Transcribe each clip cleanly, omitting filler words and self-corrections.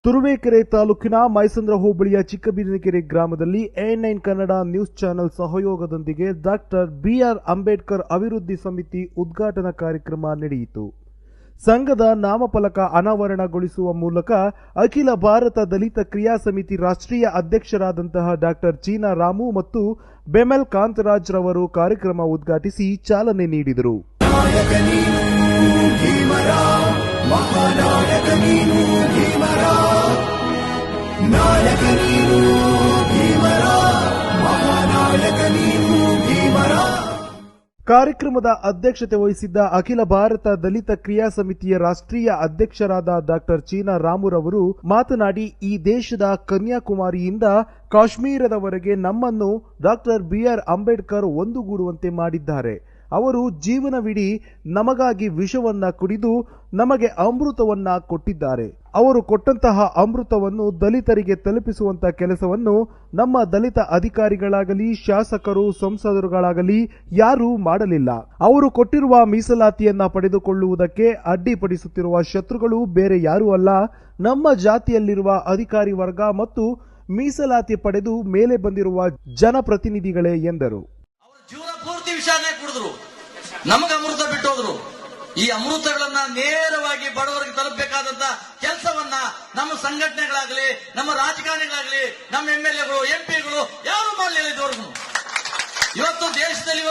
ತುರುವೇಕೆರೆ ತಾಲೂಕಿನ ಮೈಸಂದ್ರ ಹೋಬಳಿಯ ಚಿಕ್ಕಬೀರನಕೆರೆ ಗ್ರಾಮದಲ್ಲಿ A9 ಕನ್ನಡ ನ್ಯೂಸ್ ಚಾನೆಲ್ ಸಹಯೋಗದೊಂದಿಗೆ ಡಾಕ್ಟರ್ ಬಿಆರ್ ಅಂಬೇಡ್ಕರ್ ಅಭಿವೃದ್ಧಿ ಸಮಿತಿ ಉದ್ಘಾಟನಾ ಕಾರ್ಯಕ್ರಮ ನಡೆಯಿತು. ಸಂಘದ ನಾಮಫಲಕ ಅನಾವರಣಗೊಳಿಸುವ ಮೂಲಕ ಅಖಿಲ ಭಾರತ ದಲಿತ ಕ್ರಿಯಾ ಸಮಿತಿ ರಾಷ್ಟ್ರೀಯ ಅಧ್ಯಕ್ಷರಾದಂತಹ ಡಾಕ್ಟರ್ ಚೀನಾ ರಾಮು ಮತ್ತು ಬೆಮೆಲ್ ಕಾಂತರಾಜ್ ರವರು ಕಾರ್ಯಕ್ರಮ ಉದ್ಘಾಟಿಸಿ ಚಾಲನೆ ನೀಡಿದರು. ಕಾರ್ಯಕ್ರಮದ ಅಧ್ಯಕ್ಷತೆ ವಹಿಸಿದ್ದ ಅಖಿಲ ಭಾರತ ದಲಿತ ಕ್ರಿಯಾ ಸಮಿತಿಯ ರಾಷ್ಟ್ರೀಯ ಅಧ್ಯಕ್ಷರಾದ ಡಾಕ್ಟರ್ ಚೀನಾ ರಾಮುರವರು ಮಾತನಾಡಿ, ಈ ದೇಶದ ಕನ್ಯಾಕುಮಾರಿಯಿಂದ ಕಾಶ್ಮೀರದವರೆಗೆ ನಮ್ಮನ್ನು ಡಾಕ್ಟರ್ ಬಿಆರ್ ಅಂಬೇಡ್ಕರ್ ಒಂದುಗೂಡುವಂತೆ ಮಾಡಿದ್ದಾರೆ. ಅವರು ಜೀವನವಿಡೀ ನಮಗಾಗಿ ವಿಷವನ್ನ ಕುಡಿದು ನಮಗೆ ಅಮೃತವನ್ನ ಕೊಟ್ಟಿದ್ದಾರೆ. ಅವರು ಕೊಟ್ಟಂತಹ ಅಮೃತವನ್ನು ದಲಿತರಿಗೆ ತಲುಪಿಸುವಂತ ಕೆಲಸವನ್ನು ನಮ್ಮ ದಲಿತ ಅಧಿಕಾರಿಗಳಾಗಲಿ, ಶಾಸಕರು, ಸಂಸದರುಗಳಾಗಲಿ ಯಾರೂ ಮಾಡಲಿಲ್ಲ. ಅವರು ಕೊಟ್ಟಿರುವ ಮೀಸಲಾತಿಯನ್ನ ಪಡೆದುಕೊಳ್ಳುವುದಕ್ಕೆ ಅಡ್ಡಿಪಡಿಸುತ್ತಿರುವ ಶತ್ರುಗಳು ಬೇರೆ ಯಾರೂ ಅಲ್ಲ, ನಮ್ಮ ಜಾತಿಯಲ್ಲಿರುವ ಅಧಿಕಾರಿ ವರ್ಗ ಮತ್ತು ಮೀಸಲಾತಿ ಪಡೆದು ಮೇಲೆ ಬಂದಿರುವ ಜನಪ್ರತಿನಿಧಿಗಳೇ ಎಂದರು. ವಿಷಾನೇ ಕುಡಿದ್ರು, ನಮಗೆ ಅಮೃತ ಬಿಟ್ಟೋದ್ರು. ಈ ಅಮೃತಗಳನ್ನ ನೇರವಾಗಿ ಬಡವರಿಗೆ ತಲುಪಬೇಕಾದಂತ ಕೆಲಸವನ್ನ ನಮ್ಮ ಸಂಘಟನೆಗಳಾಗಲಿ, ನಮ್ಮ ರಾಜಕಾರಣಿಗಳಾಗಲಿ, ನಮ್ಮ MLAಗಳು, MP ಗಳು ಯಾರು ಮಾಡಲಿಲ್ಲ ಇದುವರೆಗೂ. ಇವತ್ತು ದೇಶದಲ್ಲಿ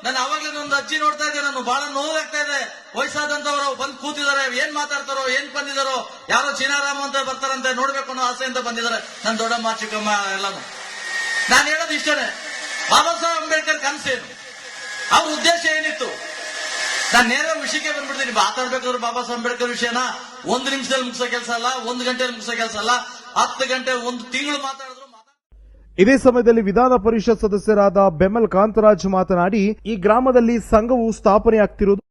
ನಾನು ಅವಾಗಲೇ ಒಂದು ಅಜ್ಜಿ ನೋಡ್ತಾ ಇದ್ದೆ, ನಾನು ಬಹಳ ನೋವಾಗ್ತಾ ಇದೆ. ವಯಸ್ಸಾದಂತವರು ಬಂದು ಕೂತಿದ್ದಾರೆ, ಏನ್ ಮಾತಾಡ್ತಾರೋ, ಏನ್ ಬಂದಿದಾರೋ, ಯಾರೋ ಚೀನಾರಾಮ ಅಂತ ಬರ್ತಾರಂತೆ, ನೋಡ್ಬೇಕು ಅನ್ನೋ ಆಸೆಯಿಂದ ಬಂದಿದ್ದಾರೆ. ನನ್ನ ದೊಡ್ಡಮ್ಮ ಚಿಕ್ಕಮ್ಮ ಎಲ್ಲಾನು. ನಾನು ಹೇಳೋದು ಇಷ್ಟನೇ, ಬಾಬಾ ಸಾಹೇಬ್ ಅಂಬೇಡ್ಕರ್ ಕನಸೇನು, ಅವ್ರ ಉದ್ದೇಶ ಏನಿತ್ತು? ನಾನು ನೇರ ವಿಷಯಕ್ಕೆ ಬಂದ್ಬಿಡ್ತೀನಿ. ಮಾತಾಡ್ಬೇಕಾದ್ರೆ ಬಾಬಾ ಸಾಹೇಬ್ ಅಂಬೇಡ್ಕರ್ ವಿಷಯನ 1 ನಿಮಿಷದಲ್ಲಿ ಮುಗಿಸೋ ಕೆಲಸ ಅಲ್ಲ, 1 ಗಂಟೆಯಲ್ಲಿ ಮುಗಿಸೋ ಕೆಲಸ ಅಲ್ಲ, 10 ಗಂಟೆ 1 ತಿಂಗಳು ಮಾತಾಡಿದ್ರು. ಇದೇ ಸಮಯದಲ್ಲಿ ವಿಧಾನ ಪರಿಷತ್ ಸದಸ್ಯರಾದ ಬೆಮೆಲ್ ಕಾಂತರಾಜ್ ಮಾತನಾಡಿ, ಈ ಗ್ರಾಮದಲ್ಲಿ ಸಂಘವು ಸ್ಥಾಪನೆಯಾಗ್ತಿರುವುದು